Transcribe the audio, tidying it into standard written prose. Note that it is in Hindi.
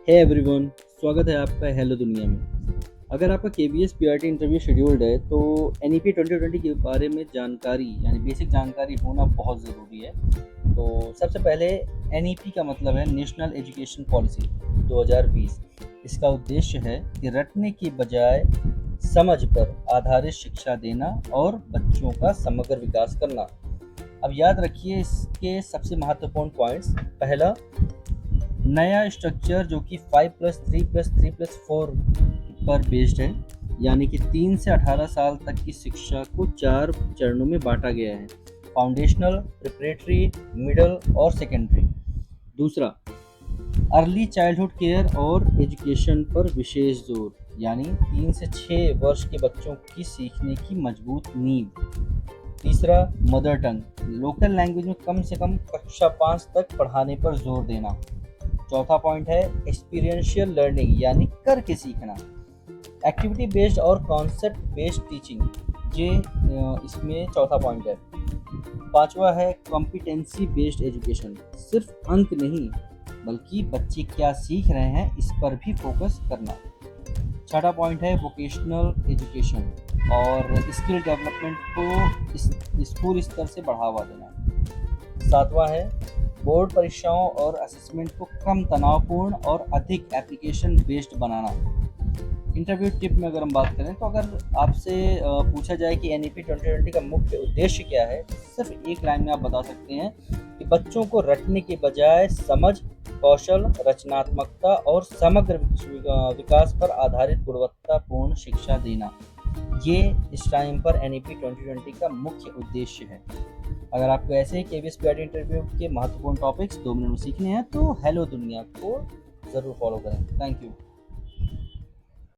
हे एवरीवन, स्वागत है आपका हेलो दुनिया में। अगर आपका केबीएस पीआरटी इंटरव्यू शेड्यूल्ड है तो एनईपी 2020 के बारे में जानकारी यानी बेसिक जानकारी होना बहुत ज़रूरी है। तो सबसे पहले एनईपी का मतलब है नेशनल एजुकेशन पॉलिसी 2020। इसका उद्देश्य है कि रटने की बजाय समझ पर आधारित शिक्षा देना और बच्चों का समग्र विकास करना। अब याद रखिए इसके सबसे महत्वपूर्ण पॉइंट्स। पहला, नया स्ट्रक्चर जो कि 5+3+3+4 पर बेस्ड है, यानी कि 3 से 18 साल तक की शिक्षा को 4 चरणों में बांटा गया है: फाउंडेशनल, प्रिपरेटरी, मिडिल और सेकेंडरी। दूसरा, अर्ली चाइल्डहुड केयर और एजुकेशन पर विशेष जोर, यानी 3 से 6 वर्ष के बच्चों की सीखने की मजबूत नींव। तीसरा, मदर टंग, लोकल लैंग्वेज में कम से कम कक्षा 5 तक पढ़ाने पर जोर देना। चौथा पॉइंट है एक्सपीरियंशियल लर्निंग, यानी करके सीखना। एक्टिविटी बेस्ड और कॉन्सेप्ट बेस्ड टीचिंग, ये इसमें चौथा पॉइंट है। पांचवा है कॉम्पिटेंसी बेस्ड एजुकेशन, सिर्फ अंक नहीं बल्कि बच्चे क्या सीख रहे हैं इस पर भी फोकस करना। छठा पॉइंट है वोकेशनल एजुकेशन और स्किल डेवलपमेंट को स्कूल स्तर से बढ़ावा देना। सातवां है बोर्ड परीक्षाओं और असेसमेंट को कम तनावपूर्ण और अधिक एप्लीकेशन बेस्ड बनाना। इंटरव्यू टिप में अगर हम बात करें तो अगर आपसे पूछा जाए कि एनईपी 2020 का मुख्य उद्देश्य क्या है, सिर्फ एक लाइन में आप बता सकते हैं कि बच्चों को रटने के बजाय समझ, कौशल, रचनात्मकता और समग्र विकास पर आधारित गुणवत्तापूर्ण शिक्षा देना। ये इस टाइम पर एनईपी 2020 का मुख्य उद्देश्य है। अगर आपको ऐसे ही केवीएस पीआरटी इंटरव्यू के महत्वपूर्ण टॉपिक्स 2 मिनट में सीखने हैं तो हेलो दुनिया को ज़रूर फॉलो करें। Thank you.